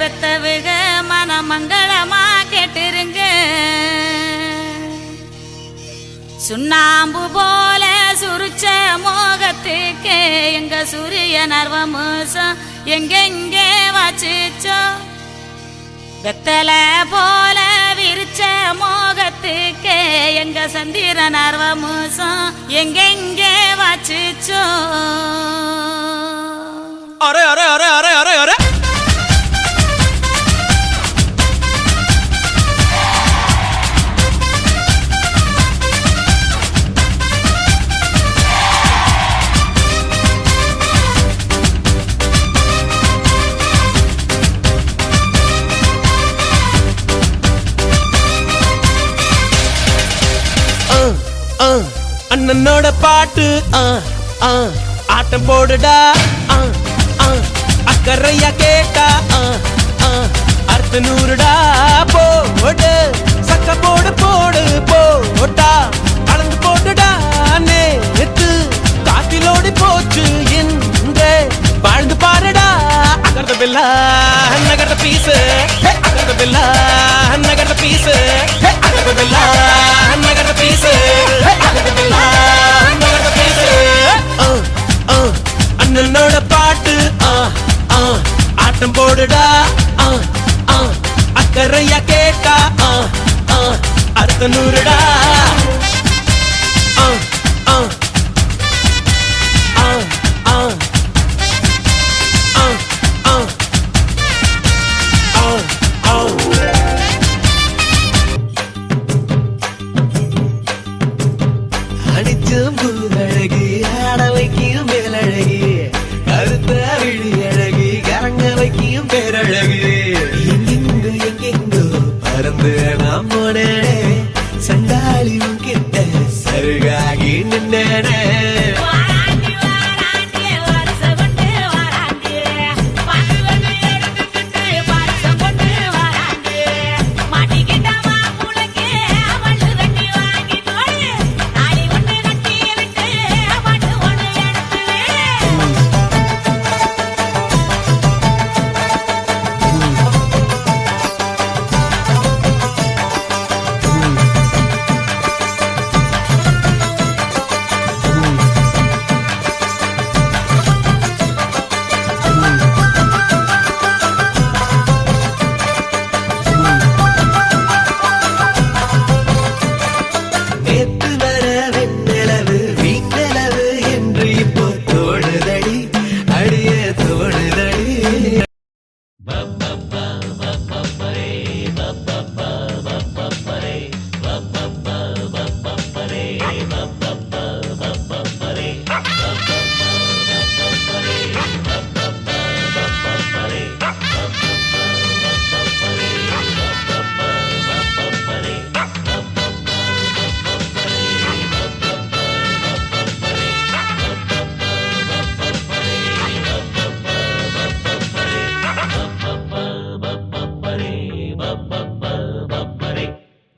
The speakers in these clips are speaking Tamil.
பெத்தவுக மனமங்களமா கேட்டிருங்க. சுண்ணாம்பு போல சுருச்ச மோகத்துக்கு எங்க சூரிய நர்வமோசம் எங்கெங்கே வாச்சிச்சோ. வெத்தல போல விரிச்ச மோகத்துக்கு எங்க சந்திர நர்வமோசம் எங்கெங்கே வாச்சிச்சோ. அரே அரே அரே அரே அரே அரே அண்ணனோட பாட்டு ஆட்டம் போடுடா. அக்கறையா கேட்டா அர்த்த நூறுடா. போடு சக்க போடு போடு போட்டா அளந்து போட்டுடா. நேத்து காத்திலோடி போச்சு என்று வாழ்ந்து பாருடா. அகர்த பில்லா நகர்த பீசு, அகர்த பில்லா நகர்த பீசு, அகர்த பில்லா நகர்த பீசு, அகர்த பில்லா நகர்த பீசு. அண்ணனோட பாட்டு ஆட்டம் போடுடா. அக்கறையா கேட்டா அர்த்த நூறுடா. அடிச்சும் பூவழகி ஆட வைக்கும் மேலழகி, கருத்த விழி அழகி கரங்க வைக்கும் பேரழகி. எங்கெங்கோ எங்கெங்கோ பறந்து நாம் போனேனே, சண்டாளி கிட்ட சருகாகி நின்னேனே.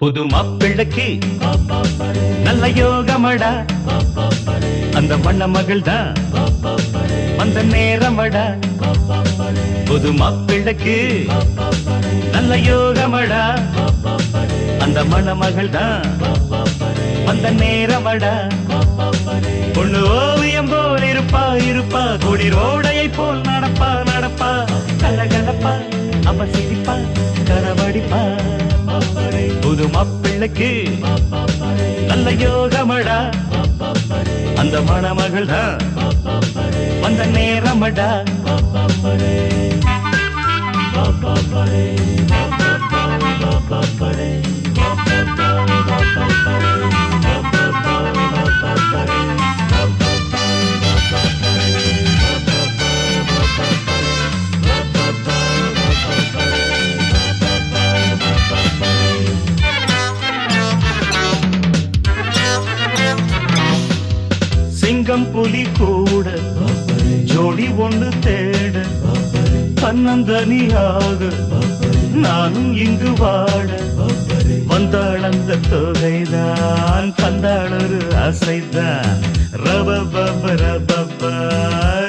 புது மாப்பிள்ளைக்கு நல்ல யோகமடா, அந்த மண்ண மகள் தான் வந்த நேரமடா. புது மாப்பிள்ளைக்கு நல்ல யோகமடா, அந்த மண்ண மகள் தான் வந்த நேரமடா. பொண்ணு ஓவியம் போல் இருப்பா இருப்பா, கொடி ரோடையை போல் நடப்பா நடப்பா, கலகலப்பா அவ சிரிப்பா கரவடிப்பா. புது மாப்பிள்ளைக்கு நல்ல யோகமடா, அந்த மணமகள் தான் வந்த நேரமடா. சிங்கம் புலி கூட ஜோடி ஒன்று தேட, தன்னந்தனியாக நானும் இங்கு வாட. வந்தாள் அந்த தொகைதான், தந்தாள் ஒரு அசைதான். ரபபப ரபப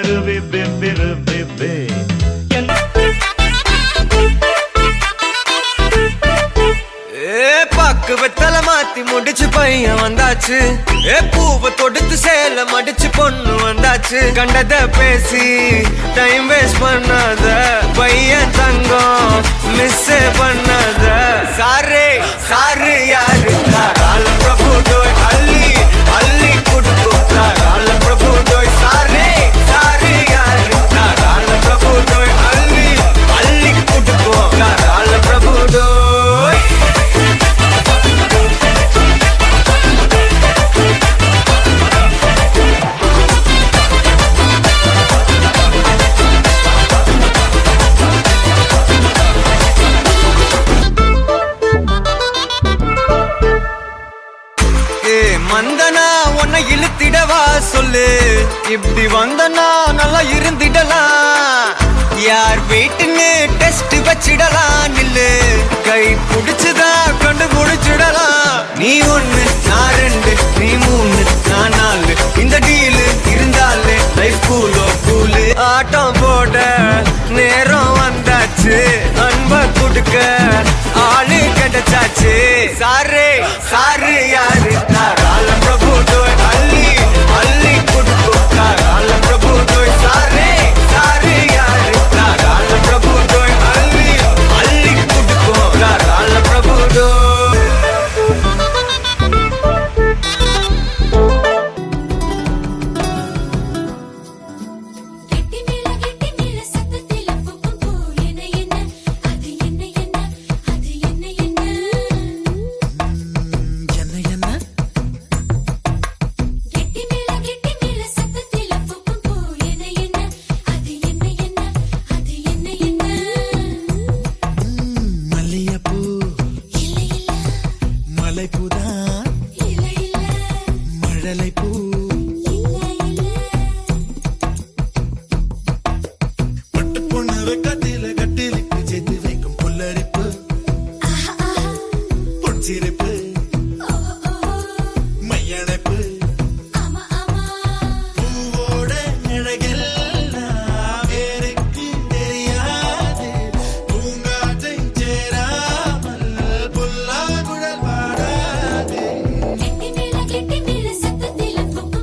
ருபி பிபி ருபி பே. பாக்கு வெத்தல மாத்தி முடிச்சு பையன் வந்தாச்சு பூவை தொடுத்து சேல மடிச்சு பொண்ணு வந்தாச்சு கண்டத பேசி டைம் வேஸ்ட் பண்ணாத பையன் தங்கம் மிஸ் பண்ணாத சாரு சாரு யாரு கால பிரபு டோய் அள்ளி அள்ளி குடுக்கு கால பிரபு டோய் சாரு சாரு யாரு கால பிரபு டோய் அள்ளி அள்ளி குடுக்கு கால பிரபு டோய் மந்தனா உன்னை இழுத்திடவா சொல்லு இப்படி வந்தனா நல்லா இருந்திடலாம் யார் வீட்டுன்னு டெஸ்ட் வச்சிடலாம் நில்லு கை புடிச்சுதா கண்டு முடிச்சிடலாம் நீ ஒண்ணு நான் ரெண்டு நீ மூணு நான் நாலு இந்த டீலு இருந்தாலே லைஃப் கூலோ கூலு ஆட்டம் போட நேரம் வந்தாச்சு அன்ப கொடுக்க ஆளு கிடைச்சாச்சு சாரு சாரு யாரு கால பிரபு டோய் அள்ளி அள்ளி குடுக்கு கால பிரபு டோய் சாரு சாரு யாரு கால பிரபு டோய் அள்ளி அள்ளி குடுக்கு கால பிரபு டோய் கெட்டி மேல சத்தத்தில புப்பும் பூ என்ன என்ன அது என்ன என்ன அது என்ன என்ன கெட்டி மேல சத்தத்தில புப்பும் பூ என்ன என்ன அது என்ன என்ன அது என்ன என்ன மல்லியப்பூ இல்ல இல்ல மலைப்பூதா இல்ல இல்ல மழலைப்பூ இல்ல இல்ல பட்டு பொண்ணு வெக்கத்தில கட்டிலுக்கு சேர்த்து வைக்கும் புல்லரிப்பு ஆஹா ஆஹா பொன்சிரிப்பு ஓ ஓ மையணைப்பு ஆமா ஆமா பூவோட அழகெல்லாம் வேருக்கு தெரியாது பூங்காற்றை சேராமல் புல்லாங்குழல் பாடாது கெட்டி மேல சத்தத்தில புப்பும்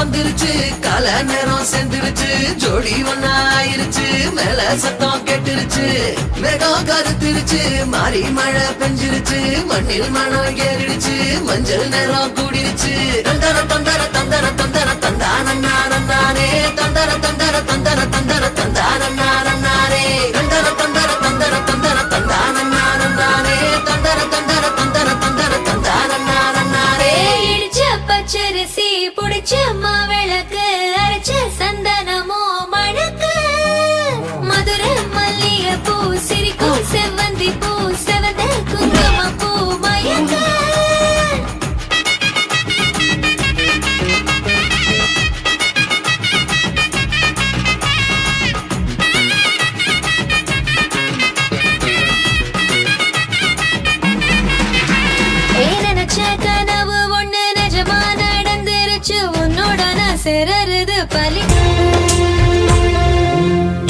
வந்துருச்சு கால நேரம் சென்றுருச்சு ஜோடி ஒன்னா ஆயிருச்சு மேல சத்தம் கெட்டுருச்சு மேகம் கருத்துருச்சு மாறி மழை பெஞ்சிருச்சு மண்ணில் மனம் ஏறிடுச்சு மஞ்சள் நேரம் கூடிருச்சு தந்தர தந்தர தந்தர தந்தர தந்தானே தந்தர தந்தர தந்தர தந்தர தந்தானே தந்தர தந்தர தந்தர தந்தர தந்தானே தந்தர தந்தர தந்தர தந்தர தந்தானே இடிச்ச பச்சரிசி புடிச்ச மாவிளக்கு அரைச்ச சந்தனமோ மணக்கு மதுர மல்லிய பூ சிரிக்கும் செவ்வந்தி பூ செவந்த குங்கும பூ மயக்க கனவு ஒண்ணு நிஜமா நடந்துருச்சு உன்னோட நான் சிறருது பலி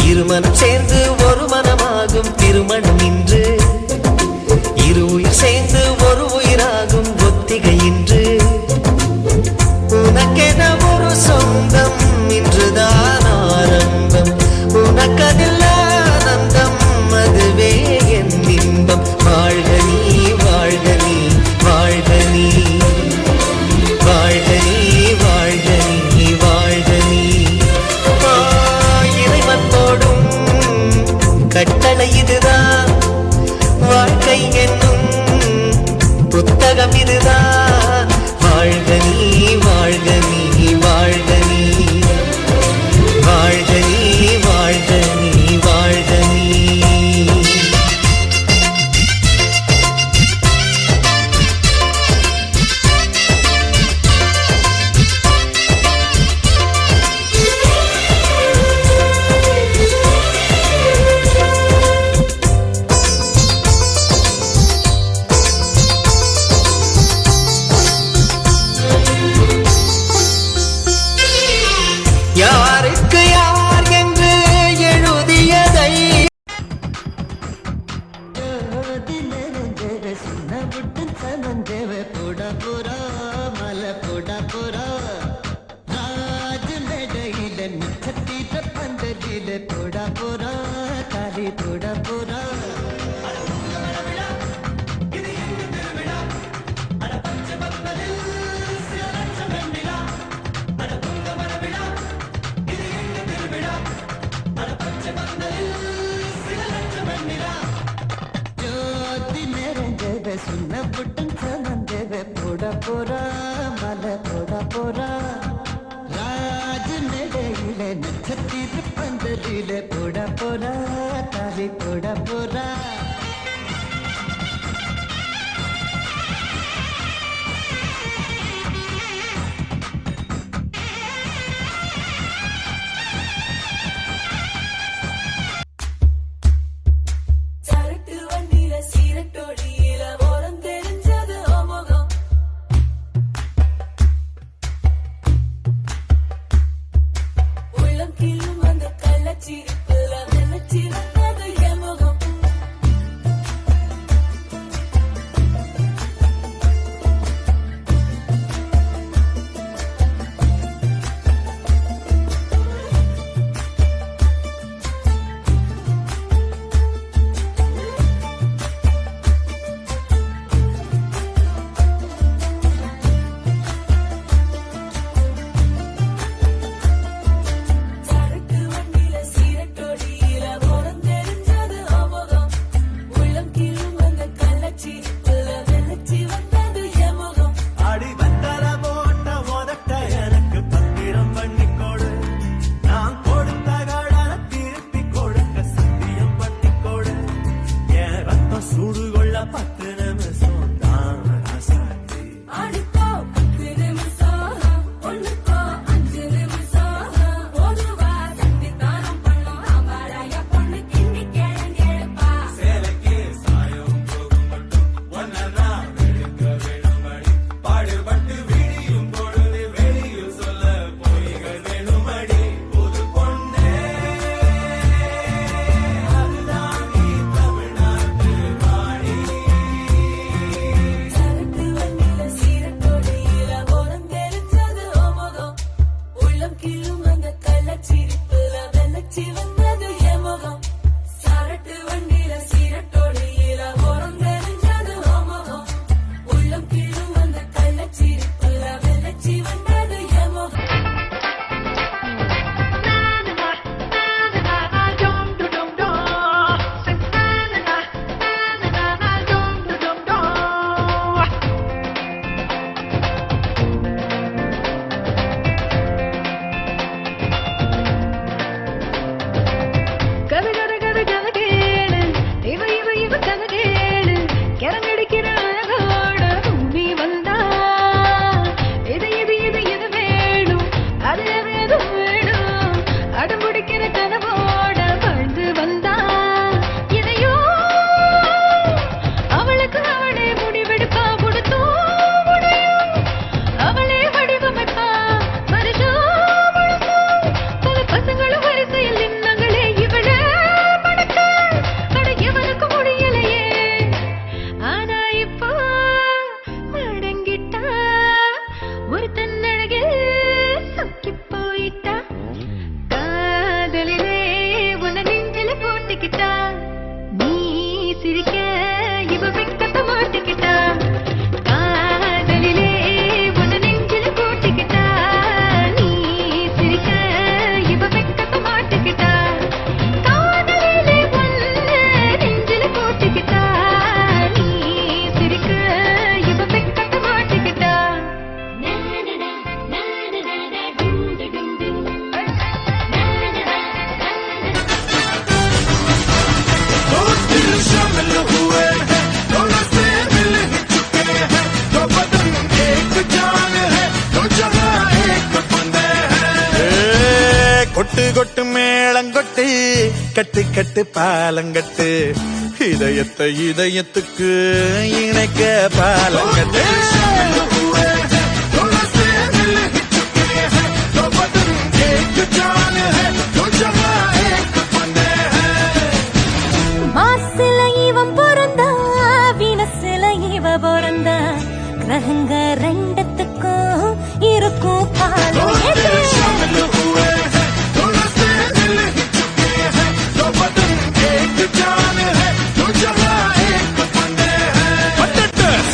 இருமனம் சேர்ந்து ஒரு மனமாகும் திருமணம் இன்று இரு உயிர் சேர்ந்து ஒரு உயிராகும் ஒத்திகை இன்று உனக்கென ஒரு சொந்தம் இன்றுதான் ஆரம்பம் உனக்கதில் ஆனந்தம் அதுவே என் இன்பம் வாழ்க நீ வாழ்க நீ வாழ்க நீ வாழ்க நீ வாழ்க நீ வாழ்க நீ இறைவன் போடும் கட்டளை இதுதான் வாழ்க்கை என்னும் புத்தகம் இதுதான் வாழ்க நீ வாழ்க நீ வாழ்க நீ வாழ்க நீ வாழ்க நீ வாழ்க நீ யாருக்கு யார் என்று எழுதியதை சுண்ண புட்டன் சமந்தேவ போட போறா மலை போட போறா ராஜ நடையில நட்சத்திர பந்தலில போட போறா தாலி போட போறா கட்டு பாலங்கட்டு இதயத்தை இதயத்துக்கு இணைக்க பாலங்கட்டு மாசில இவன் பிறந்தா வீனசில இவ பிறந்தா கிரகங்க ரெண்டத்துக்கும் இருக்கும் காலம்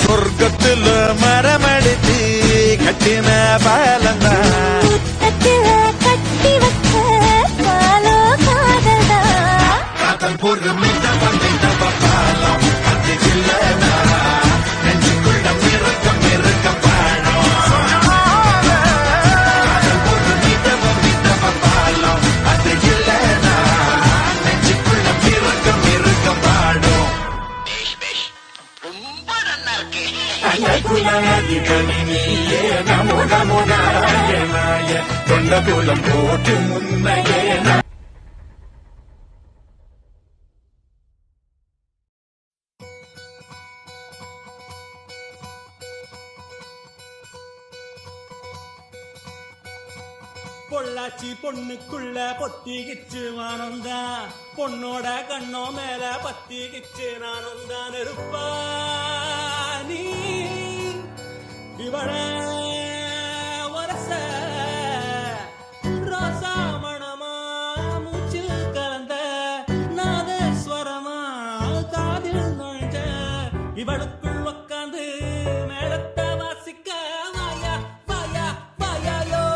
சொர்க்கத்துல மரமடித்து கட்டின பாலந்தா கட்டி வச்ச காலோ காதலா தொண்டகுலம் போட்டு முன்னையே பொள்ளாச்சி பொண்ணுக்குள்ள பொத்திக்கிச்சு வானந்தான் பொண்ணோட கண்ணோ மேல பத்திக்கிச்சு நானும் தான் இருப்பா நீ இவள வரச ரோசா மணமா மூச்சில் கலந்த நாதஸ்வரமா காதில் நுழைஞ்ச இவளுக்குள் உக்காந்து மேளத்தை வாசிக்க வாயா வாயா வாயாயோ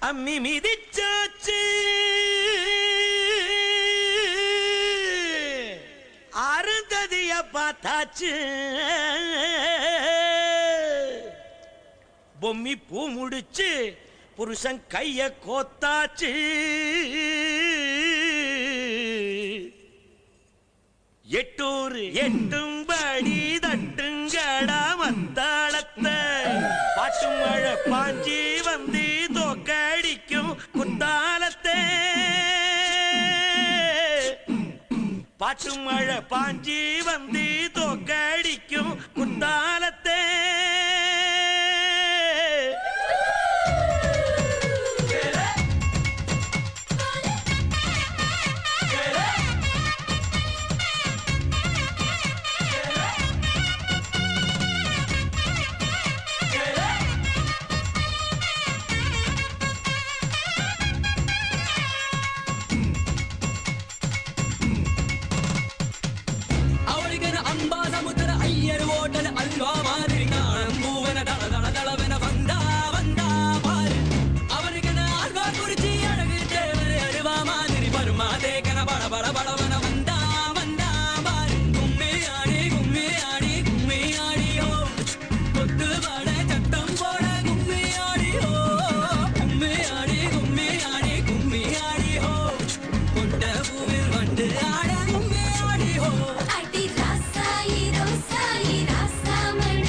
அம்மி மிதிச்சாச்சு அருந்ததிய பார்த்தாச்சு பொம்மி பூ முடிச்சு புருஷன் கைய கோத்தாச்சு எட்டூர் எட்டும்படி தட்டுங்கடா மத்தாளத்தை பாட்டு மழை பாஞ்சி வந்து தோக்கடிக்கும் குத்தாலத்தே பாட்டு மழை பாஞ்சி வந்து தோக்கடிக்கும் குத்தாலத்தே அடி ராசாயி ரோசாயி ராசாமணி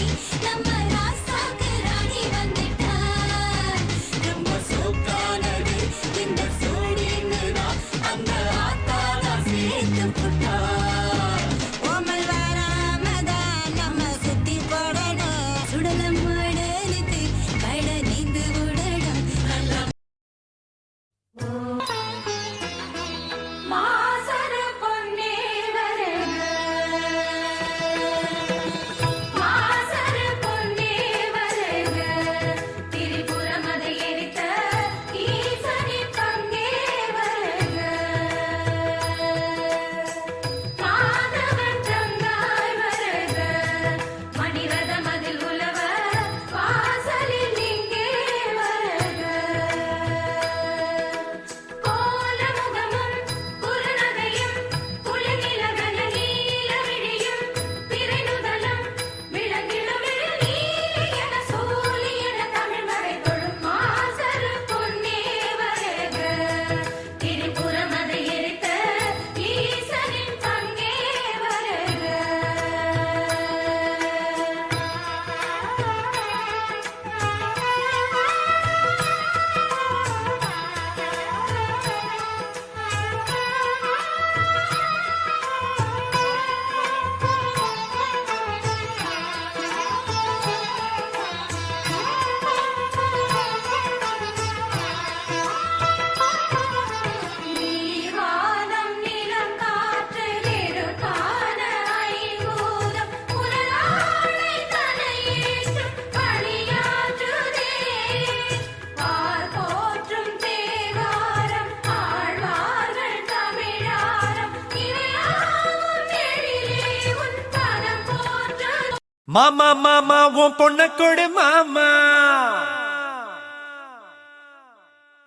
மாமா மாமா உன் பொண்ண கொடு மாமா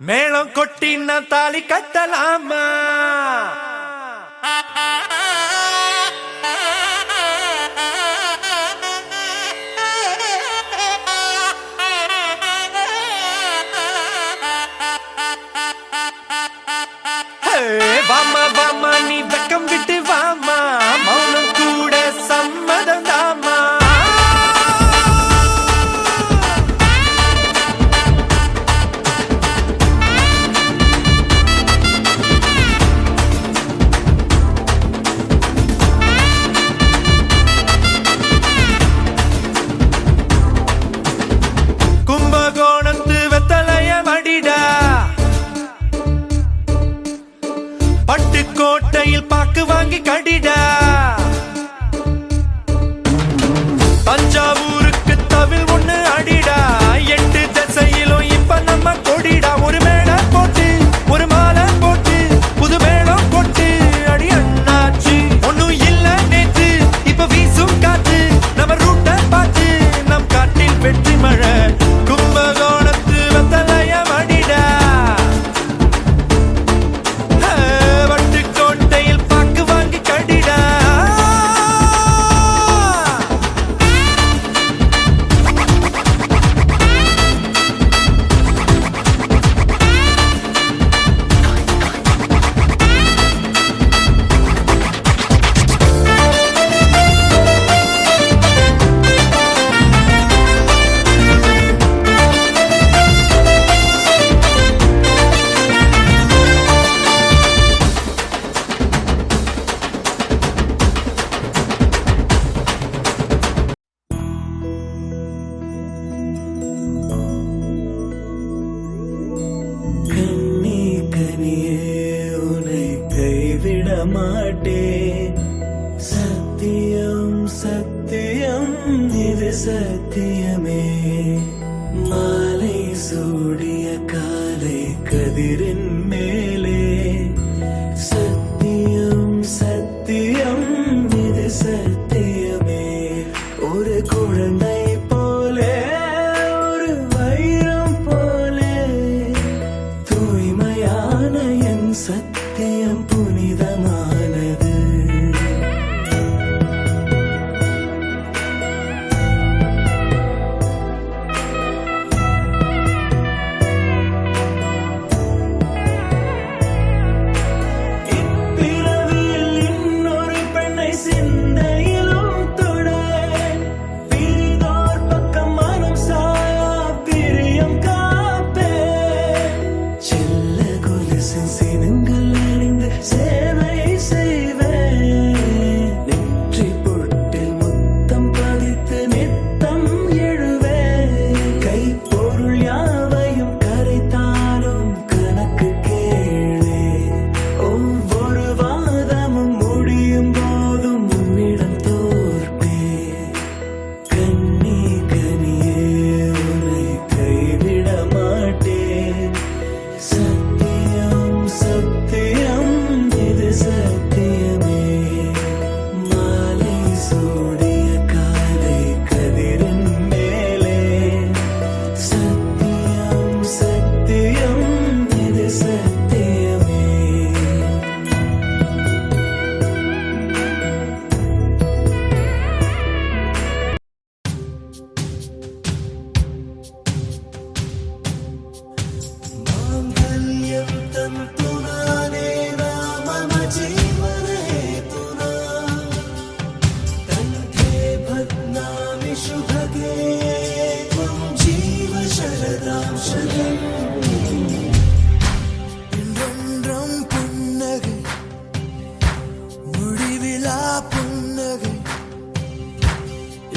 மேளம் கொட்டி நான் தாலி கட்டலாமா வாமா வாமா நீ வெக்கம் விட்டு வாமா மௌனம் கூட சம்மதம் தாமா கும்பகோணத்து வெத்தலைய மடிடா பட்டுக்கோட்டையில் பாக்கு வாங்கி கடிடா தஞ்சாவூருக்கு தவில் ஒண்ணு அடிடா 8 திசையிலும் இப்ப நம்ம கொடிடா ஒரு மேடை போட்டு ஒரு மாலை போட்டு புது மேளம் கொட்டு அடி அண்ணாச்சு ஒண்ணும் இல்ல நேத்து இப்ப வீசும் காத்து நம்ம ரூட்ட பார்த்து நம் காட்டில் வெற்றி மழை கும்பகோணத்து வெத்தலைய மடிடா வட்டுக்கோட்டையில் பாக்கு வாங்கி கடிடா கண்ணே கனியே உன்னை கைவிட மாட்டேன் சத்தியம் சத்தியம் இது சத்தியமே மாலை சூடிய காலை கதிரின் மேலே சத்தியம் சத்தியம் இது சத்தியமே ஒரு குழந்தை போலே ஒரு வைரம் போலே தூய்மையான என் சத்தியம் புனிதமானது இப்பிறவியில் இன்னொரு பெண்ணை சிந்தையிலும் தொட பிரிதோர் பக்கம் மனம் சாயா பிரியம் காப்பே செல்ல கொலுசின் சினங்கள் அறிந்து சேவை செய்வேன் நெற்றி பொட்டில் முத்தம் பதித்து நித்தம் எழுவேன் கை பொருள் யாவையும் கரைத்தாலும் கணக்கு கேளே ஒவ்வொரு வாதமும் முடியும் போதும் உன்னிடம் தோற்பேன் கண்ணே கனியே உன்னை கைவிட மாட்டேன் சத்தியம் சத்தியம் இது சத்தியமே மாலை சூடிய காலை கதிரின் மேலே சத்தியம் சத்தியம் இது சத்தியமே मांगल्यं तन्तुनानेना मम जीवने हेतुना कण्ठे बध्नामि शुभगे त्वं जीव शरदां शतम् இன்றென்றும் புன்னகை முடிவிலா புன்னகை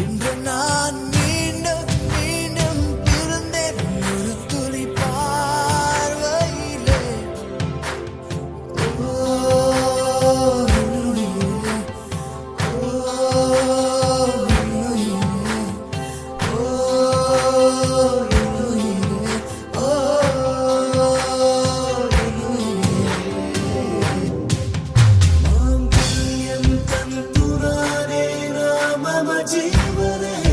இன்று நான் மீண்டும் மீண்டும் பிறந்தேன் ஒரு துளி பார்வையிலே ஓ நுயிலே, ஓ நுயிலே, ஓ நுயிலே, ஓ நுயிலே. மாங்கல்யம் தந்துரானேன மம जीवने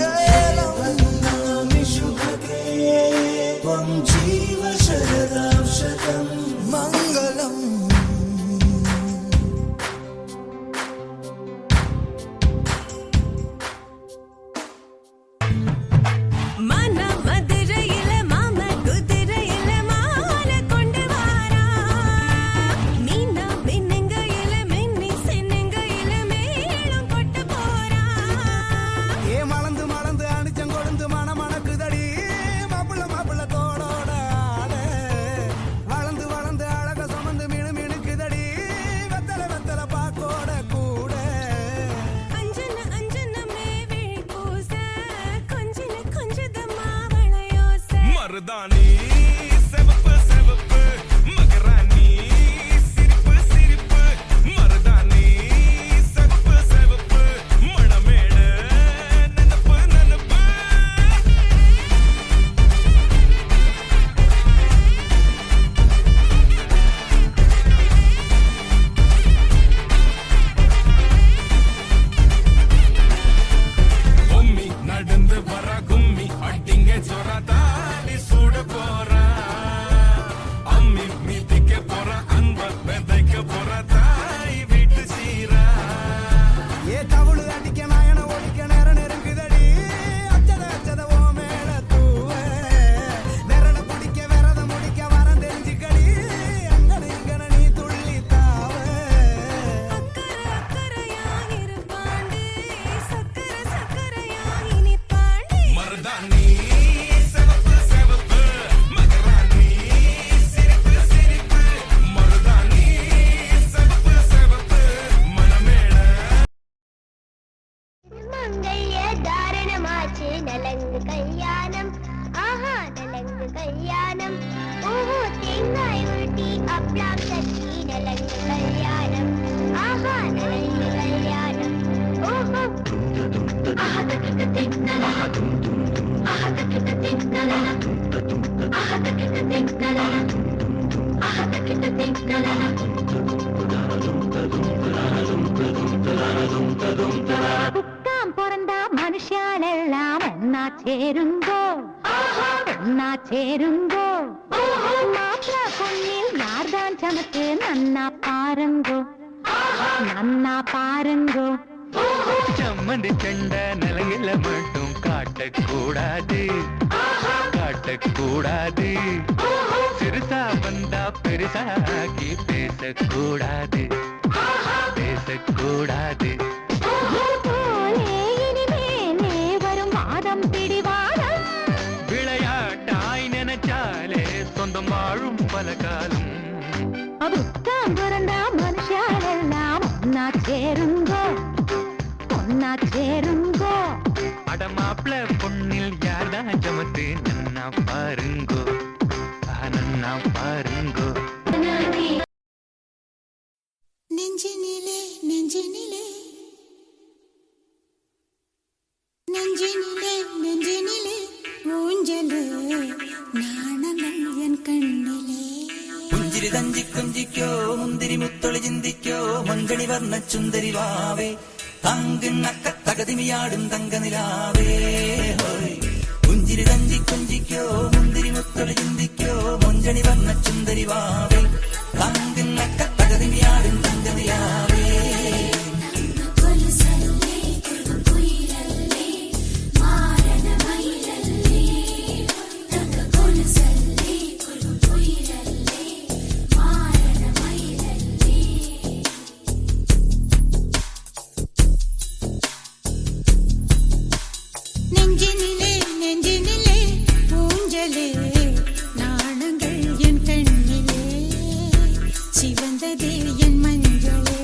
वन्दामि शुभगे त्वं जीव शरदां शतं मङ्गलम् மன மதுரையில மாம குதிரையில மாலை கொண்டு வாரா மீனா மின்னுங்கையில மின்னி சின்னுங்கையில மேளம் கொட்டு போறா ஏ மலந்து மலந்து அணிச்சம் கொழுந்து மணக்குதடி மாப்பிள்ள மாப்பிள்ள தோடோட ஆட வளர்ந்து வளர்ந்து அழக சுமந்து மினுக்குதடி வெத்தல வெத்தல பாக்கோட கூட அஞ்சன அஞ்சனமே விழி பூச கொஞ்சின கொஞ்சத மாவளையோச மருதாணி செவப்பு செவப்பு மகராணி சிரிப்பு சிரிப்பு மருதாணி செவப்பு செவப்பு மணமேடு நனப்பு நனப்பு பொம்மி நடந்து வர கும்மி அட்டிங்க சொரதாடி சூட போறா அம்மி மீதிக்க போற அன்ப விதைக்க போற தாய் வீட்டு சீரா ஏ தவுளு அடிக்க நாயன ஒடிக்க நேர நெருங்குதடி அச்சத அச்சத ஓ மேல தூவ விரட பிடிக்க விரத முடிக்க வரம் தெரிஞ்சுக்கடி அங்கன இங்கன நீ துள்ளி தாவ அக்கறை அக்கறையாக இருப்பாண்டி சக்கரை சக்கரையாக இனிப்பாண்டி மருதாணி செவப்பு செவப்பு மகராணி சிரிப்பு சிரிப்பு மருதாணி செவப்பு செவப்பு மணமேட மங்கைய தாரணமாச்சு நலங்கு கல்யாணம் ஆஹா நலங்கு கல்யாணம் ஓஹோ தேங்காய் உருட்டி அப்ளாம் தட்டி நலங்கு கல்யாணம் ஆஹா நலங்கு கல்யாணம் ஓஹோ ஆஹதகிட்ட தின்னல ஆஹதகிட்ட தின்னல ஆஹதகிட்ட தின்னல ஆஹதகிட்ட தின்னல புக்காம் பிறந்தா மனுஷாலெல்லாம் ஒன்னா சேருங்கோ ஒன்னா சேருங்கோ மாப்பிள பொண்ணில் யார்தான் சமத்து நன்னா பாருங்கோ நன்னா பாருங்கோ சம்மந்தி சண்ட நிலங்கில மட்டும் காட்டக்கூடாது காட்டக்கூடாது சிறுசா வந்தா பெருசாக்கி பேசக்கூடாது பேசக்கூடாது போலே இனிமேலே வரும் வாதம் பிடிவாதம் விளையாட்டாய் நினைச்சாலே சொந்தம் வாழும் பல காலம் புக்காம் பிறந்தா மனுஷாலெல்லாம் ஒன்னா சேருங்கோ ஒன்னா சேருங்கோ அடமாப்ள பொண்ணில் யார்தான் சமத்து நன்னா பாருங்கோ நன்னா பாருங்கோ நெஞ்சினிலே நெஞ்சினிலே நெஞ்சினிலே நெஞ்சினிலே ஊஞ்சலே நாணங்கள் என் கண்ணிலே പുഞ്ചിരി തഞ്ചി കുഞ്ചിക്കോ മുന്തിരി മുത്തൊളി ചിന്തിക്കോ മഞ്ചണി വർണ്ണ ചുന്ദരി വാവേ തങ്കിണ്ണക്ക തകതിമിയാടും തങ്കനിലാവേ ഹോയ് പുഞ്ചിരി തഞ്ചി കുഞ്ചിക്കോ മുന്തിരി മുത്തൊളി ചിന്തിക്കോ മഞ്ചണി വർണ്ണ ചുന്ദരി വാവേ തങ്കിണ്ണക്ക തകതിമിയാടും തങ്കനിലാവേ நெஞ்சினிலே நெஞ்சினிலே ஊஞ்சலே நாணங்கள் என் கண்ணிலே சிவந்ததே என் மஞ்சளே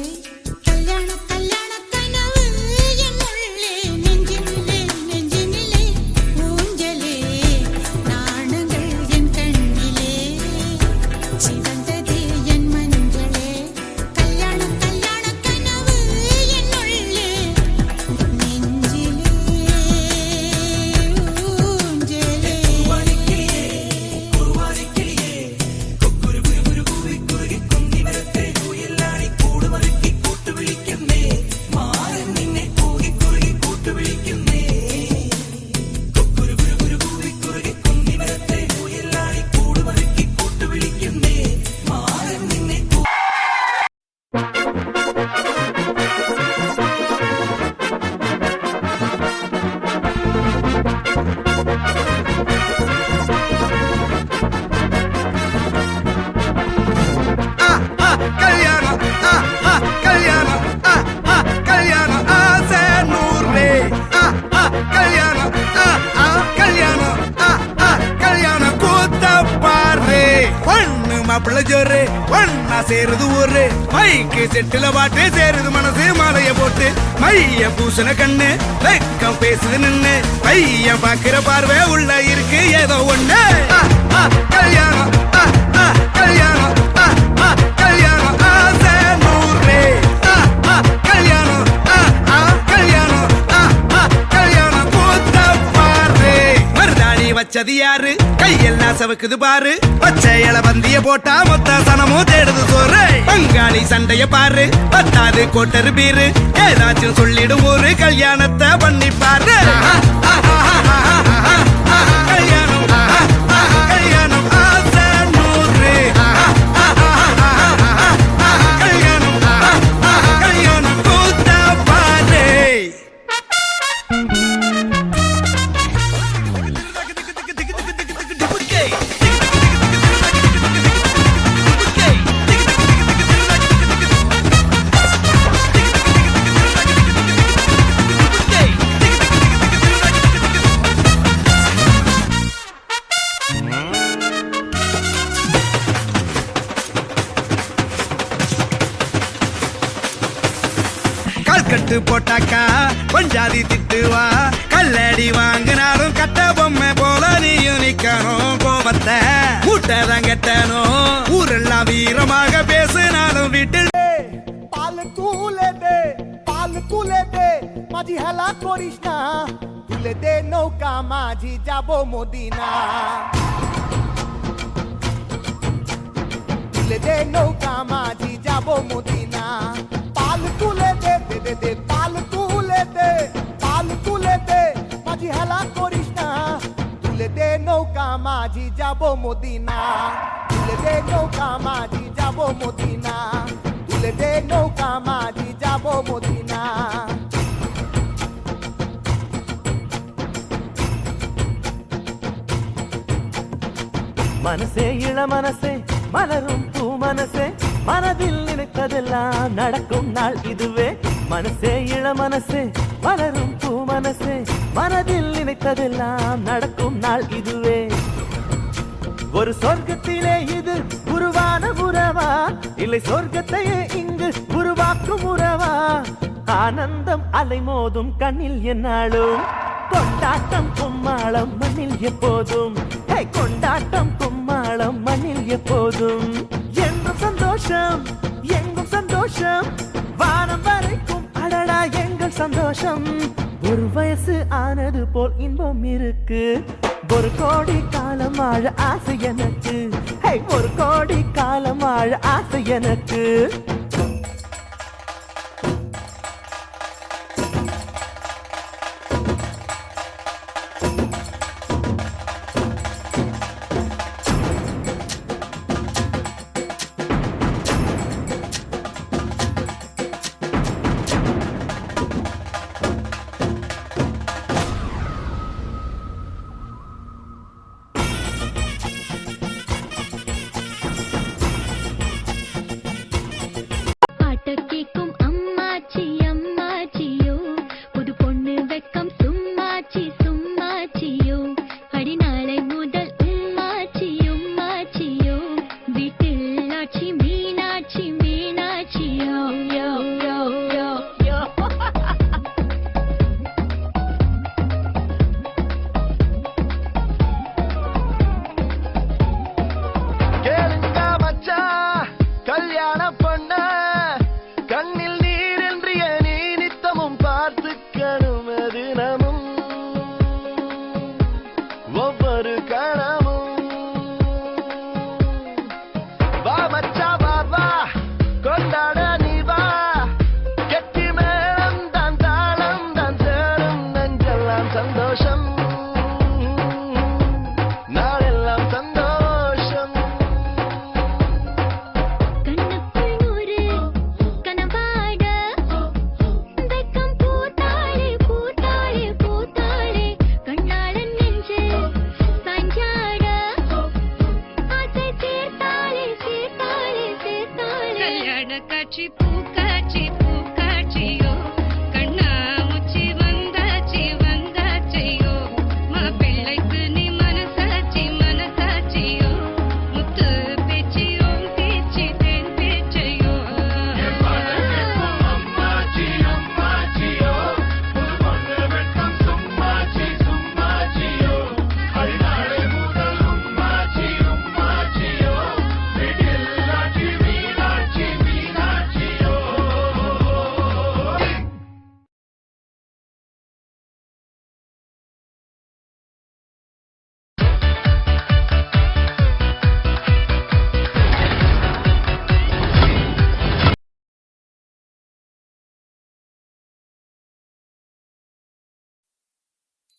சேருது ஊரு மைக்கு செட்டுல பாட்டு சேருது மனசு மாலைய போட்டு மைய பூசண கண்ணு வெக்கம் பேசுது நின்னு பையன் பாக்குற பார்வை உள்ள இருக்கு ஏதோ ஒண்ணு கல்யாணம் கல்யாணம் கல்யாணம் ஆசை நூறு கல்யாணம் கல்யாணம் கல்யாணம் கூத்த பாரு மருதாணி வச்சது யாரு கையெல்லாம் சவுக்குது பாரு பச்சை இல பந்திய போட்டா மொத்த சனமும் தேடுது சோறு பங்காளி சண்டைய பாரு பத்தாது கோட்டரு பீரு ஏதாச்சும் சொல்லிடும் ஒரு கல்யாணத்தை பண்ணி பாரு கல்யாணம் கல்யாணம் ஆசை நூறு கல்யாணம் கல்யாணம் கூத்த பாரு கட்டு போட்டாக்கா கொஞ்சாதி திட்டுவா கல்லடி வாங்கினாலும் கட்ட பொம்மை போல நீயும் நிக்கணும் கோபத்தை கூட்டதான் கட்டணும் ஊரெல்லாம் வீரமாக பேசினாலும் வீட்டில் পাল তুলে দে মাঝি হেলা করিস না তুলে দে নৌকা মাঝি যাব মদিনা তুলে দে নৌকা মাঝি যাব মদিনা পাল তুলে দে দে দে পাল তুলে দে মাঝি হেলা করিস না তুলে দে নৌকা মাঝি যাব মদিনা তুলে দে নৌকা মাঝি যাব মদিনা তুলে দে নৌকা মাঝি যাব মদিনা மனசே இள மனசே மலரும் பூ மனசே மனதில் நினைத்ததெல்லாம் நடக்கும் நாள் இதுவே மனசே இள மனசே மலரும் பூ மனசே மனதில் நினைத்ததெல்லாம் நடக்கும் நாள் இதுவே ஒரு சொர்க்கத்திலே இது உருவான உறவா இல்லை சொர்க்கத்தையே இங்கு உருவாக்கும் உறவா ஆனந்தம் அலைமோதும் கண்ணில் என்னாலும் கொண்டாட்டம் கும்மாளம் மண்ணில் எப்போதும் கொண்டாட்டம் கும்மாளம் மண்ணில் எப்போதும் என்றும் சந்தோஷம் எங்கும் சந்தோஷம் வானம் வரைக்கும் அடடா எங்கள் சந்தோஷம் ஒரு வயசு ஆனது போல் இன்பம் இருக்கு ஒரு கோடி காலம் வாழ ஆசை எனக்கு ஒரு கோடி காலம் வாழ ஆசை எனக்கு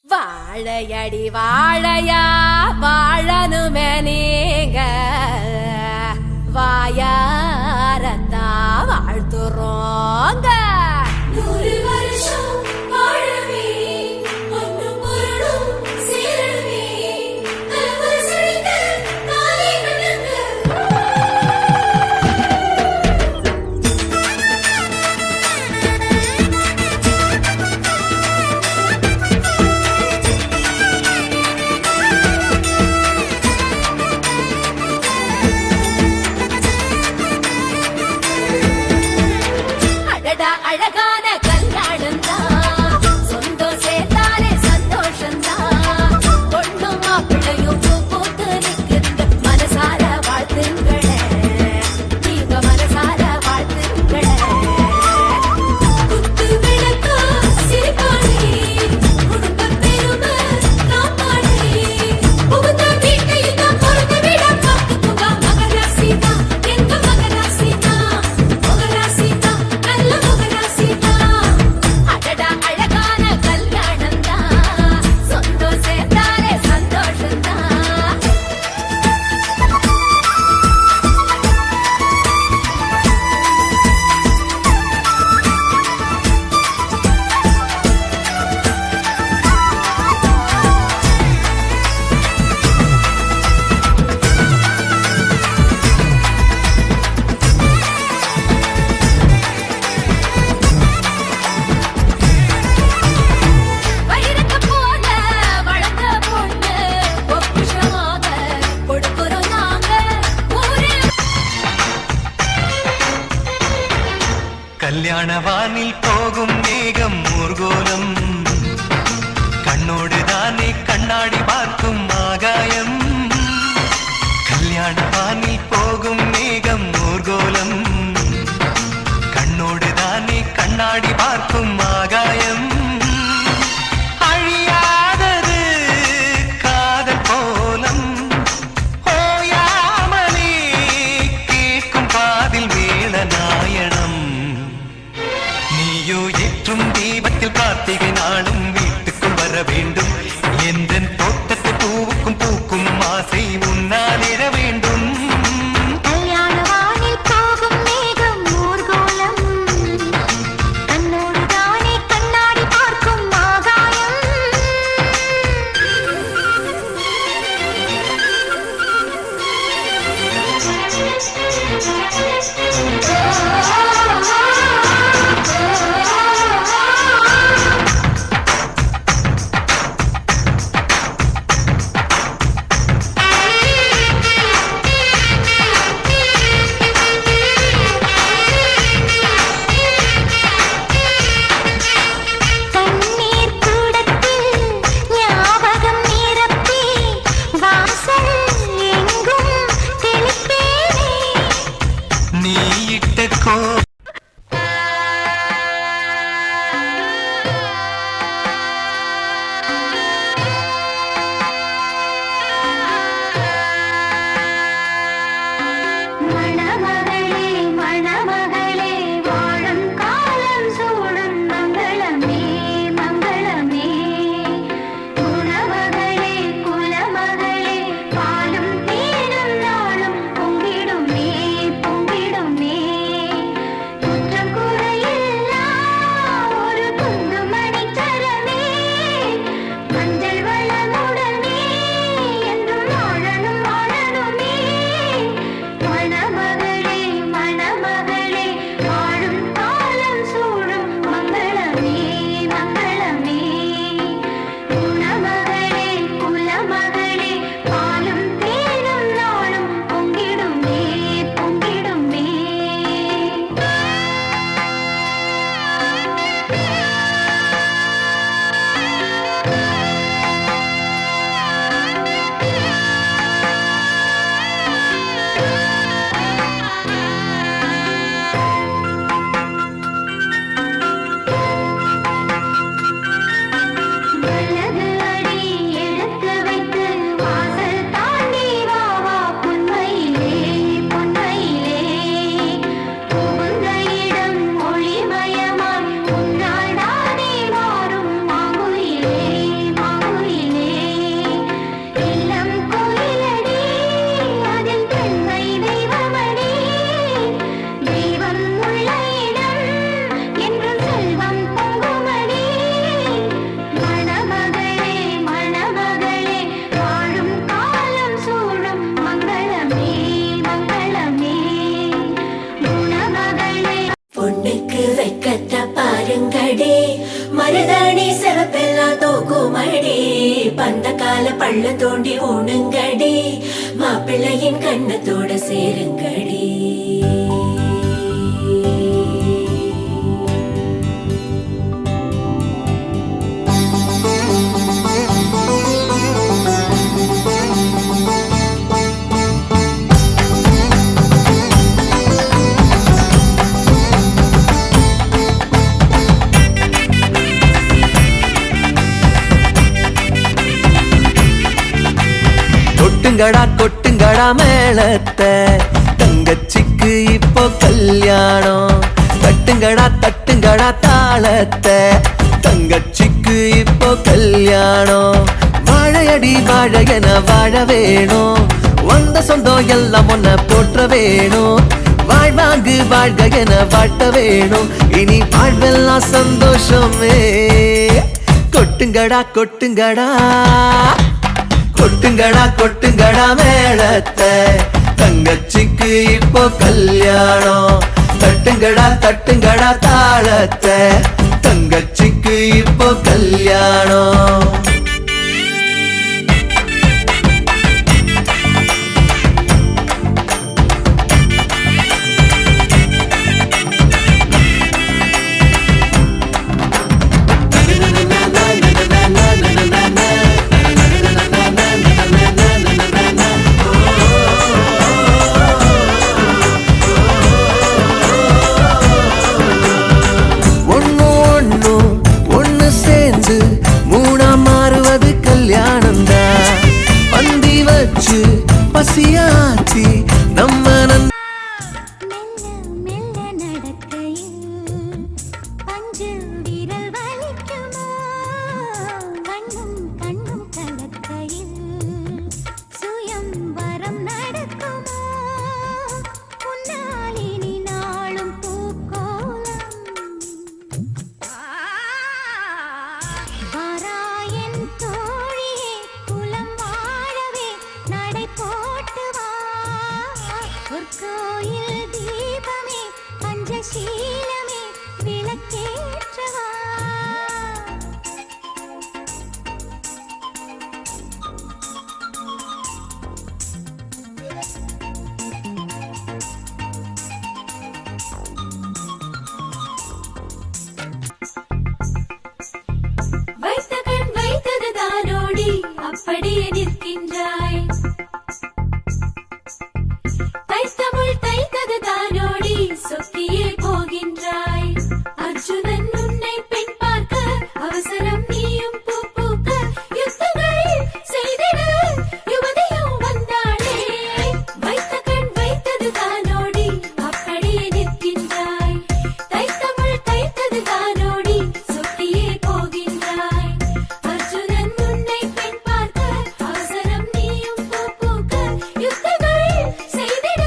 வாழையடி வாழையா வாழனுமே நீங்க வாயாரத்தா வாழ்த்துறோங்க 100 வருஷம் வாழவே ஒன்றும் பொருளும் சேரவே தலைமுறை செழிக்க காலை வணங்க அழகான கல்யாணம் தான் சொந்தம் சேர்த்தாலே சந்தோஷம் தான் பொண்ணும் மாப்பிள்ளையும் பூத்து நிற்குதுங்க மனசார வாழ்த்துங்களே நீங்க மனசார வாழ்த்துங்களே குத்து விளக்கு சிரிப்பானே குடும்ப பெருமை காப்பானே புகுந்த வீட்டையும் தான் பொறுத்து விட பார்த்துக்குங்க மகராசி தான் எங்க மகராசி தான் மகராசி தான் நல்ல மகராசி தான் அடடா அழகான கல்யாணம் தான் சொந்தம் சேர்த்தாலே சந்தோஷம் தான் வைரத்தை போல வளர்ந்த பொண்ணு பொக்கிஷமாக கொடுக்கிறோம் நாங்க ஊரே கல்யாண வானில் போகும் மேகம் ஊர்கோலம் கண்ணோடு தானே கண்ணாடி பார்க்கும் ஆகாயம் கல்யாண வானில் போகும் மேகம் ஊர்கோலம் கண்ணோடு தானே கண்ணாடி பார்க்கும் ஆகாயம் அழியாதது காதல் கோலம் ஓயாமலே கேட்கும் காதில் வேளநாயனம் நீயோ ஏற்றும் தீபத்தில் கார்த்திகை நாளும் வீட்டுக்குள் வர வேண்டும் எந்த தோட்டத்து பூவுக்கும் பூக்கும் ஆசை உன்னால் எழ வேண்டும் கல்யாண வானில் போகும் மேகம் ஊர்கோலம் கண்ணோடு தானே கண்ணாடி பார்க்கும் ஆகாயம் மருதாணி செவப்பெல்லாம் தோக்குமடி பந்த கால பள்ள தோண்டி ஊனுங்கடி மாப்பிள்ளையின் கண்ணத்தோட சேருங்கடி கொட்டுங்கடா கொட்டுங்கடா மேளத்தை தங்கச்சிக்கு இப்போ கல்யாணம் தட்டுங்கடா தட்டுங்கடா தாளத்தை தங்கச்சிக்கு இப்போ கல்யாணம் வாழையடி வாழையன வாழ வேணும் வந்த சொந்தம் எல்லாம் ஒன்ன போற்ற வேணும் வாழ்வாங்கு வாழ்க என வாழ்த்த வேணும் இனி வாழ்வெல்லாம் சந்தோஷமே கொட்டுங்கடா கொட்டுங்கடா கொட்டுங்கடா கொட்டுங்கடா மேளத்தை தங்கச்சிக்கு இப்போ கல்யாணம் தட்டுங்கடா தட்டுங்கடா தாளத்தை தங்கச்சிக்கு இப்போ கல்யாணம் பசியாச்சி நம்ம மெல்ல மெல்ல நடக்கையில் பஞ்சு விரல் வலிக்குமோ கண்ணும் கண்ணும் கலக்கையில் சுயம் வரம் நடக்குமோ உன்னாலினி நாளும் பூக்கோலம் வாராயன் தோழியே குலம் வாழவே நடை போட்டு வா கோயில் தீபமே பஞ்சசீலமே விளக்கேற்றவா வைத்த கண் வைத்தது தானோடி அப்படியே நிற்கின்றாய் தைத்தமுள் தைத்தது தானோடி சொக்கியே போகின்றாய் அர்ஜுனன் உன்னை பெண் பார்க்க அவசரம் நீயும் பூ பூக்க யுத்தங்கள் செய்திட யுவதியும் வந்தாளே வைத்த கண் வைத்தது தானோடி அப்படியே நிற்கின்றாய் தைத்தமுள் தைத்தது தானோடி சொக்கியே போகின்றாய் அர்ஜுனன் உன்னை பெண் பார்க்க அவசரம் நீயும் பூ பூக்க யுத்தங்கள் செய்திட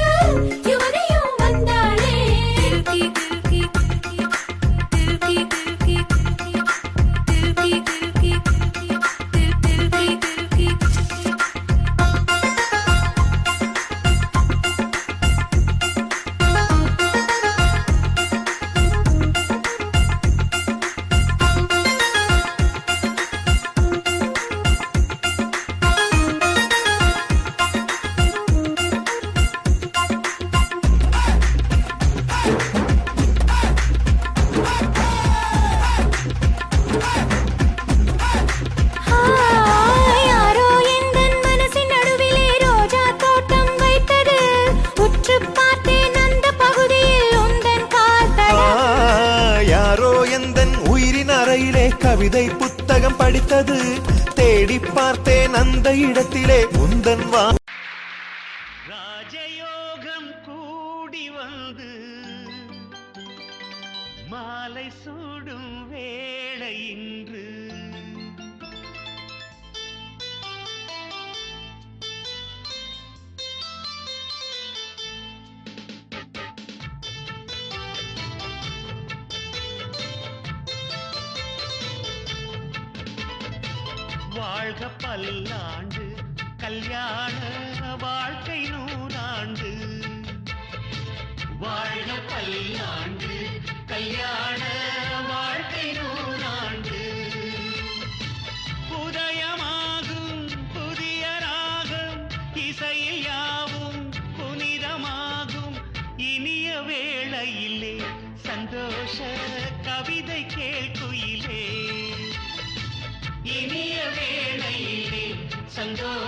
யுவதியும் வந்தாளே திருக்கி திருக்கி திருக்கி திருக்கி திருக்கி திருக்கி யாரோ எந்தன் மனசின் நடுவிலே ரோஜா தோட்டம் வைத்தது உற்று பார்த்தேன் அந்த பகுதியில் உந்தன் கால்தடம் யாரோ எந்தன் உயிரின் அறையிலே கவிதை புத்தகம் படித்தது தேடி பார்த்தேன் அந்த இடத்திலே உந்தன் ராஜயோகம் கூடி வந்து மாலை சூடும் வேளை இன்று வாழ்க பல்லாண்டு கல்யாண வாழ்க்கை நூறாண்டு வாழ்க பல்லாண்டு கல்யாண வாழ்க்கை நூறாண்டு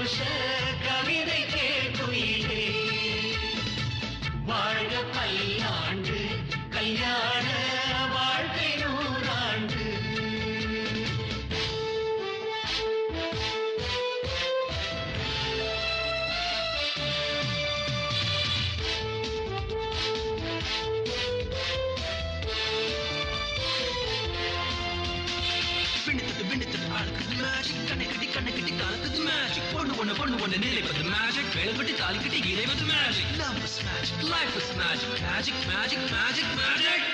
சந்தோஷ கவிதை கேட்குயிலே வாழ்க பல்லாண்டு கல்யாண வாழ்க்கை நூறாண்டு பின்னிட்டு ஆளுக்குது மேஜிக் கண்ணை கட்டி காலக்குது மேஜிக் பொண்ணு ஒண்ணு நிலைப்பது மேஜிக் வேலை கட்டி தாலி கட்டி இறைவது magic love is magic life is magic magic magic magic magic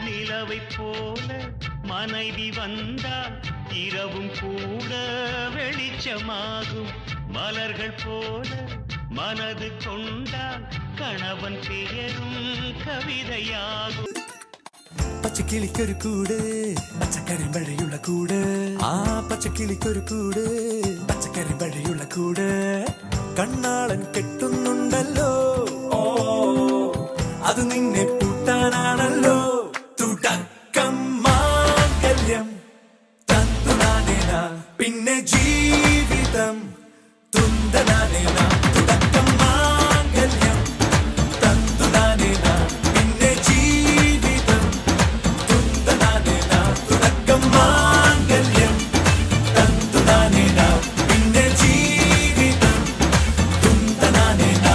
நிலவை போல மனைவி வந்தால் இரவும் கூட வெளிச்சமாகும் மலர்கள் போல மனது கொண்டால் கணவன் பெயரும் கவிதையாகும் പച്ച കിളിക്കൊരു കൂട് പച്ചക്കറി വഴിയുള്ള കൂട് ആ പച്ച കിളിക്കൊരു കൂട് പച്ചക്കറി വഴിയുള്ള കൂട് കണ്ണാളൻ കെട്ടുന്നുണ്ടല്ലോ ഓ അത് നിന്നെ പൂട്ടാനാണല്ലോ തുടക്കം മാംഗല്യം തന്തുനാനേന പിന്നെ ജീവിതം തുന്തനാനേന തുടക്കം മാംഗല്യം തന്തുനാനേന പിന്നെ ജീവിതം തുന്തനാനേന തുടക്കം മാംഗല്യം തന്തുനാനേന പിന്നെ ജീവിതം തുന്തനാനേന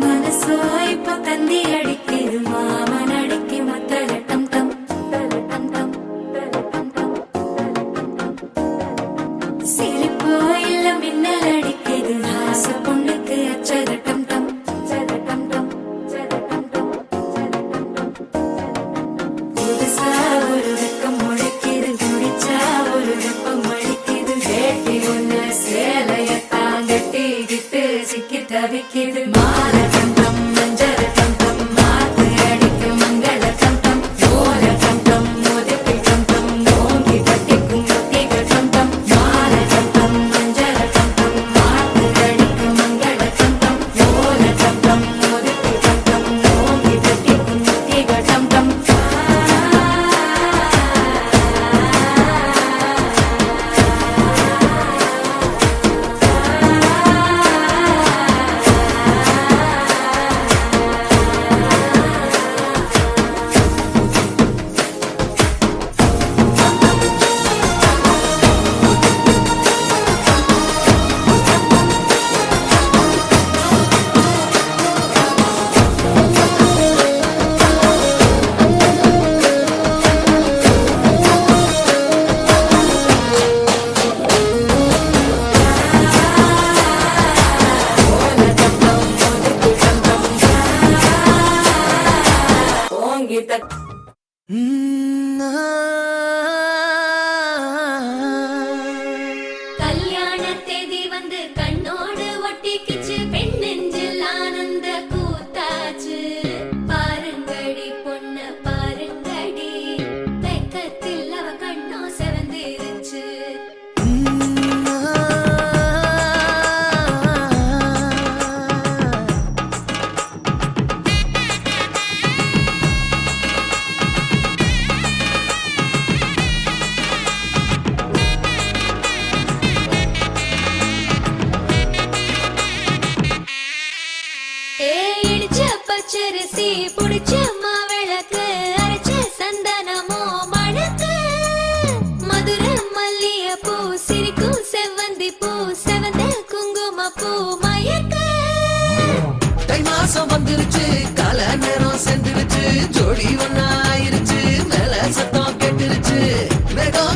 മനസ്സോ ഇപ്പൊ തന്തി അടിക്കരു മാമനടിക്ക് മത്തലട്ടം ടം തലട്ടം ടം തലട്ടം ടം സിരിപ്പോ ഇല്ല മിന്നലടിക്കരു ഹാസ പൊണ്ണുക്ക് അച്ചതട്ടം ടം ചതട്ടം ടം ചതട്ടം ടം ചതട്ടം ടം പുതുസാ ഒരു വെക്കം മുഴക്കിയത് കുടിച്ചാ ഒരു വെപ്പം മഴിക്കിയത് കേട്ടി ഒന്ന് சேலையத்தான் கட்டிக்கிட்டு சிக்கி தவிக்கிது மாலை கண்டம் மஞ்சள் கண்டம் மாத்து அடிக்கும் மங்கள கண்டம் ஓல கண்டம் மோதிப்பி கண்டம் ஓங்கி கட்டிக்கும் முத்திகள் கண்டம் மாலை கண்டம் மஞ்சள் கண்டம் மாத்து அடிக்கும் மங்கள கண்டம் ஓல கண்டம் மோதிப்பி கண்டம் ஓங்கி கட்டிக்கும் முத்திகள் கண்டம் கல்யாண தேதி வந்து கண்ணோடு ஒட்டிக்கிச்சு பெண் நெஞ்சில் ஆனந்த கூத்தாச்சு பாருங்கடி பொண்ண பாருங்கடி வெக்கத்தில் அவ கண்ணோ செவந்திருச்சு இடிச்ச பச்சரிசி புடிச்ச மாவிளக்கு அரைச்ச சந்தனமோ மணக்கு மதுர மல்லிய பூ சிரிக்கும் செவ்வந்தி பூ செவந்த குங்கும பூ மயக்க தை மாசம் வந்துருச்சு கால நேரம் சென்றுருச்சு ஜோடி ஒண்ணாயிருச்சு மேல சத்தம் கேட்டுருச்சு மேகம்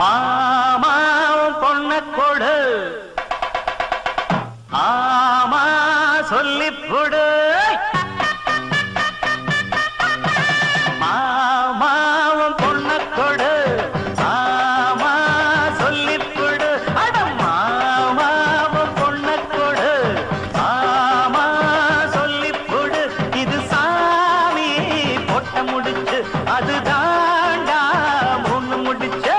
மாமாவும் பொண்ண கொடு ஆமா சொல்லிப்புடு மாமாவும் பொண்ண கொடு ஆமா சொல்லிப்புடு அட மாமாவும் பொண்ண கொடு ஆமா சொல்லிப்புடு இது சாமி பொட்ட முடிச்சு அதுதாண்டா முன்னு முடிச்சு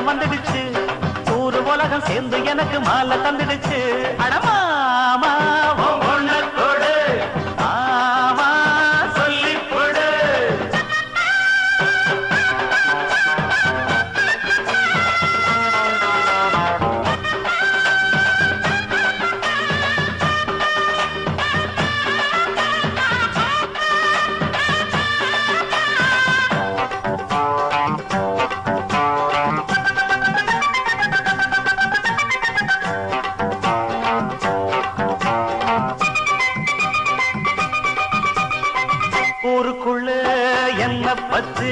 வந்துடுச்சு ஊரு உலகம் சேர்ந்து எனக்கு மாலை தந்துடுச்சு அடமாமா பொண்ண கொடு ஆமா சொல்லி கொடு ஊருக்குள்ள என்ன பத்து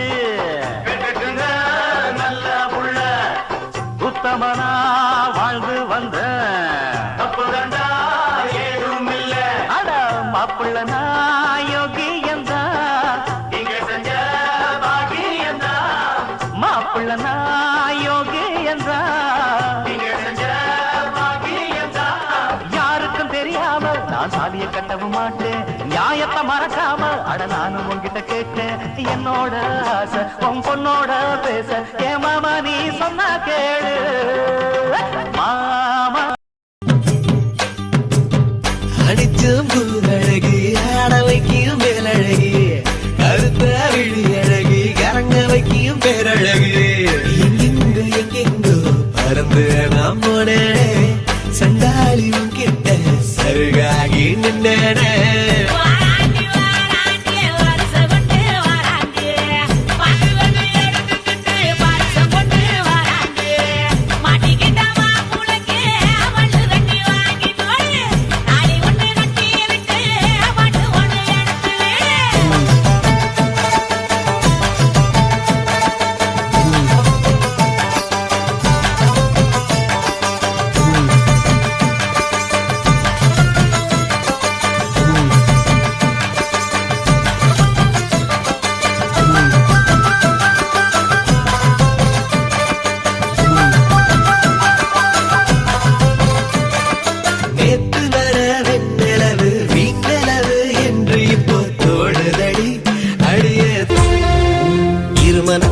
நல்ல புள்ள உத்தமனா வாழ்ந்து வந்த தப்புதண்டா ஏதும் இல்ல அட மாப்பிள்ளனா யோகியந்தா இங்க செஞ்ச பாகியந்தா மாப்பிள்ளனா யோகியந்தா இங்க செஞ்ச பாகியந்தா யாருக்கும் தெரியாம நான் சாதிய கட்டவும் மாட்டேன் நியாயத்தை மறக்காம அட நானும் உன்கிட்ட கேட்டேன் என்னோட ஆசை உன் பொண்ணோட பேச ஏ மாமா நீ சொன்னா கேளு மாமா அடிச்சும் பூரழகு ஆட வைக்கும் மேலழகு கருத்த விழி அழகு கரங்க வைக்கும் பேரழகு எங்கெங்கோ பறந்து நாம் போனேன் சண்டாளி கிட்ட சருகாகி நின்றேனே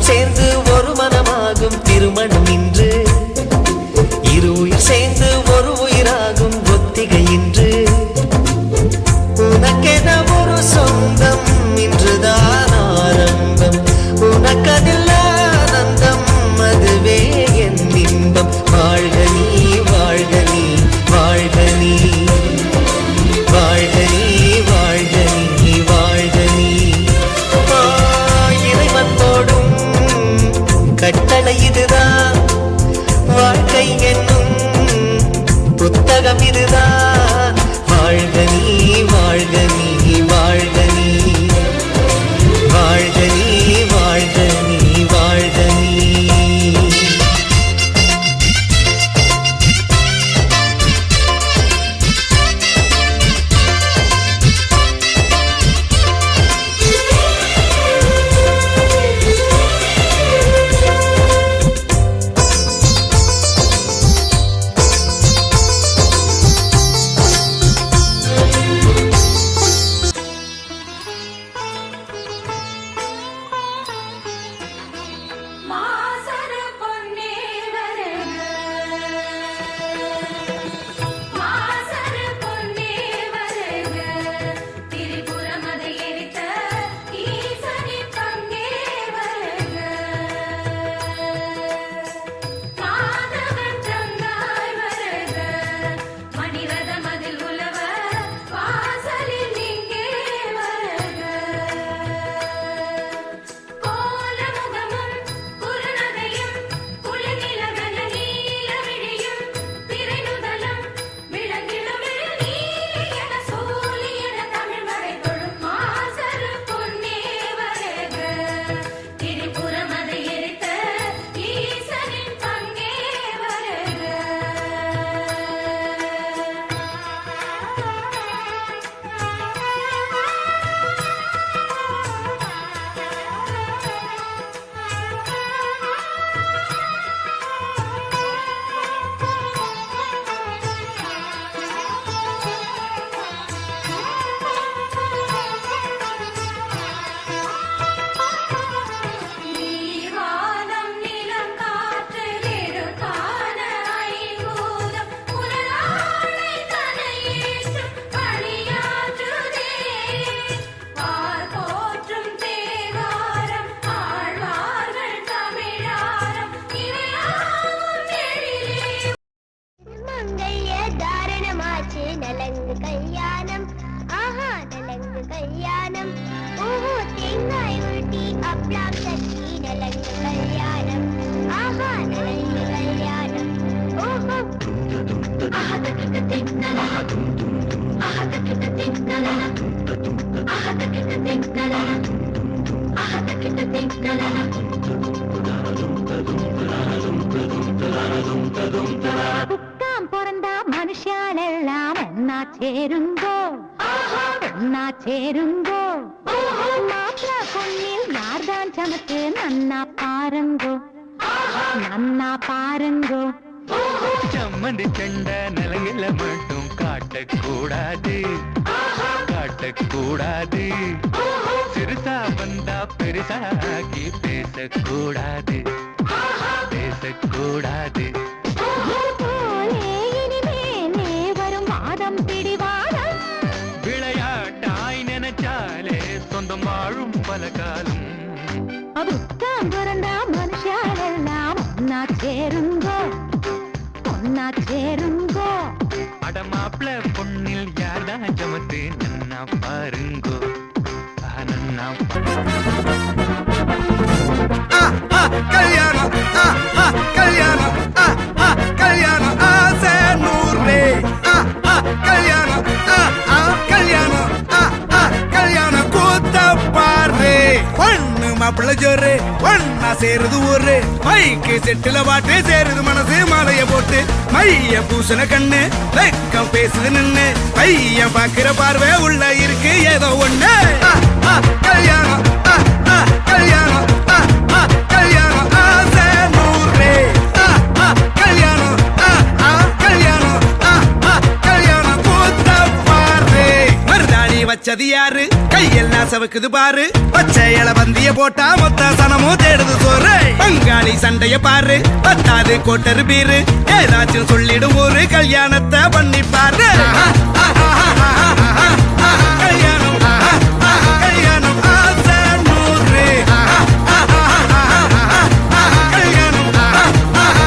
சேர்ந்து ஒரு மனமாகும் திருமணம் இன்று இரு உயிர் சேர்ந்து ஒரு உயிராகும் ஒத்திகை இன்று உனக்கென ஒரு சொந்தம் இன்றுதான் ஆரம்பம் உனக்கதில் ஆனந்தம் அதுவே என் இன்பம் வாழ்க நீ வாழ்க நீ வாழ்க நீ வாழ்க நீ வாழ்க நீ வாழ்க நீ இறைவன் போடும் கட்டளை இதுதான் வாழ்க்கை என்னும் புத்தகம் இதுதான் வாழ்க நீ வாழ்க நீ வாழ்க நீ வாழ்க நீ வாழ்க நீ வாழ்க நீ நலங்கு கல்யாணம் ஆஹா நலங்கு கல்யாணம் ஓஹோ தேங்காய் உருட்டி அப்பளம் தட்டி நலங்கு கல்யாணம் ஆஹா நலங்கு கல்யாணம் ஓஹோ ஆஹா தக்கிட்ட தின்னல ஆஹா தக்கிட்ட தின்னல ஆஹா தக்கிட்ட தின்னல சேருங்கோ பொண்ணா சேருங்கோ மாப்பிள பொண்ணில் யார்தான் சமத்து நன்னா பாருங்கோ நன்னா பாருங்கோ சம்மந்தி சண்ட நிலையில மட்டும் காட்டக்கூடாது காட்டக்கூடாது சிறுசா வந்தா பெருசாகி பேசக்கூடாது பேசக்கூடாது இனிமேலே வரும் வாதம் பிடிவாதம் விளையாட்டாய் நினைச்சாலே சொந்தம் வாழும் பல காலம் புத்தம் பிறந்த மனுஷாலெல்லாம் ஒன்னா சேருங்கோ ஒன்னா சேருங்கோ அடமாப்ள பொண்ணில் யார்தான் சமத்து நன்னா பாருங்கோ நன்னா கல்யாணம் கல்யாணம் கல்யாணம் ஆசை நூறு கல்யாணம் கல்யாணம் கல்யாணம் கூத்த பாரு பொண்ணு மாப்பிள்ள ஜோரு ஒன்னா சேருது ஊரு மைக்கு செட்டுல பாட்டு சேருது மனசு மாலைய போட்டு மைய பூசண கண்ணு வெக்கம் பேசுது நின்னு பையன் பாக்குற பார்வை உள்ள இருக்கு ஏதோ ஒண்ணு கல்யாணம் கல்யாணம் கல்யாணம் ஆசை நூறு கல்யாணம் கல்யாணம் கல்யாணம் கூத்த பாரு மருதாணி வச்சது யாரு கையெல்லாம் சவுக்குது பாரு பச்சை இல வந்திய போட்டா மொத்த சனமும் தேடுது சோறு பங்காளி சண்டைய பாரு பத்தாது கோட்டரு பீரு ஏதாச்சும் சொல்லிடும் ஒரு கல்யாணத்தை பண்ணி பாரு கல்யாணம் கல்யாணம் ஆசை நூறு கல்யாணம்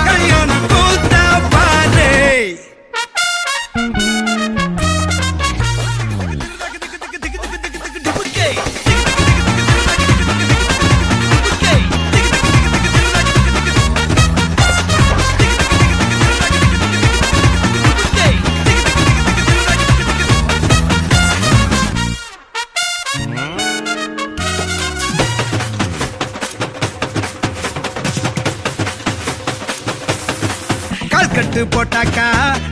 கல்யாணம் கூத்த பாரு கட்டு போட்டாக்கா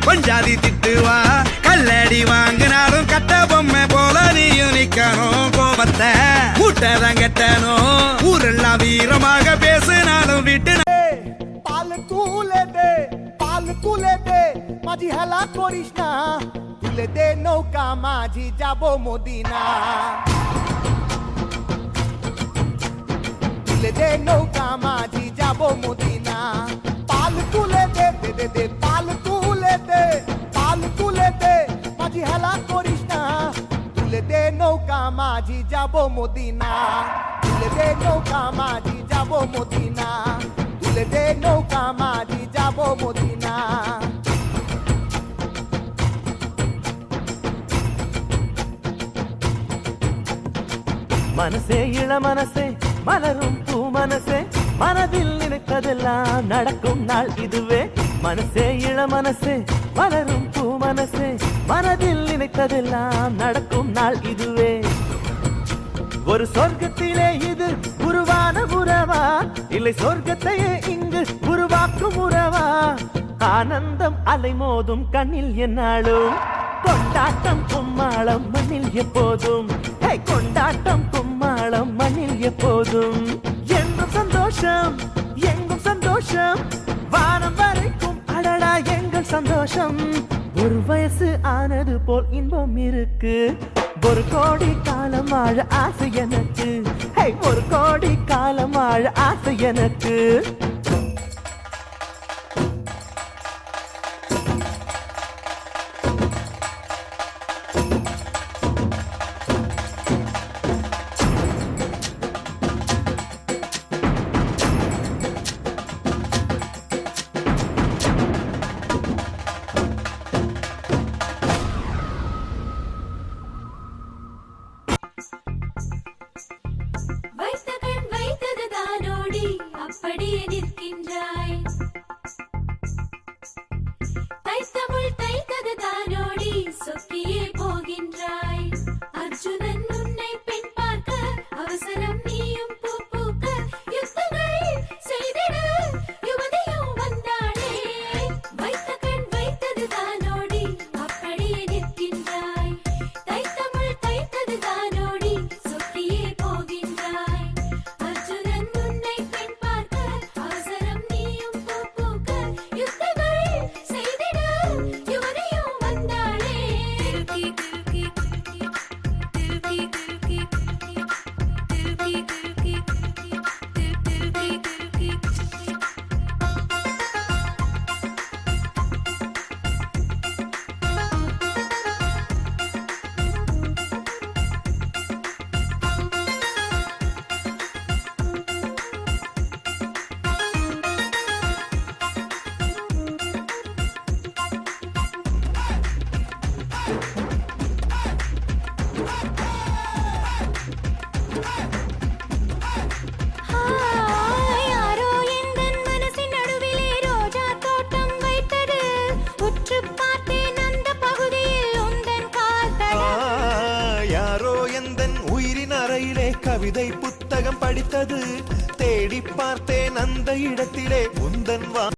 பஞ்சாதி திட்டுவா கல்லடி வாங்கினாலும் கட்ட பொம்மை போல நீயும் நிக்கணும் கோபத்தை கூட்டதான் கட்டணும் ஊரெல்லாம் வீரமாக பேசினாலும் விட்டு পাল তুলে দে মাঝি হেলা করিস না তুলে দে নৌকা মাঝি যাব মদিনা তুলে দে নৌকা মাঝি যাব মদিনা পাল তুলে দে দে দে দে পাল তুলে দে মাঝি হেলা করিস না তুলে দে নৌকা মাঝি যাব মদিনা তুলে দে নৌকা মাঝি যাব মদিনা তুলে দে নৌকা মাঝি যাব মদিনা மனசே இள மனசே மலரும் பூ மனசே மனதில் நினைத்ததெல்லாம் நடக்கும் நாள் இதுவே மனசே இள மனசே மலரும் பூ மனசே மனதில் நினைத்ததெல்லாம் நடக்கும் நாள் இதுவே ஒரு சொர்க்கத்திலே இது உருவான உறவா இல்லை சொர்க்கத்தையே இங்கு உருவாக்கும் உறவா ஆனந்தம் அலைமோதும் கண்ணில் என்னாலும் கொண்டாட்டம் கும்மாளம் மண்ணில் எப்போதும் கொண்டாட்டம் கும்மாளம் மண்ணில் எப்போதும் என்றும் சந்தோஷம் எங்கும் சந்தோஷம் வானம் வரைக்கும் அடடா எங்கள் சந்தோஷம் ஒரு வயசு ஆனது போல் இன்பம் இருக்கு ஒரு கோடி காலம் வாழ ஆசை எனக்கு ஒரு கோடி காலம் வாழ ஆசை எனக்கு வைத்த கண் வைத்தது தானோடி அப்படியே நிற்க யாரோ எந்தன் உயிரின் அறையிலே கவிதை புத்தகம் படித்தது தேடி பார்த்தேன் அந்த இடத்திலே உந்தன்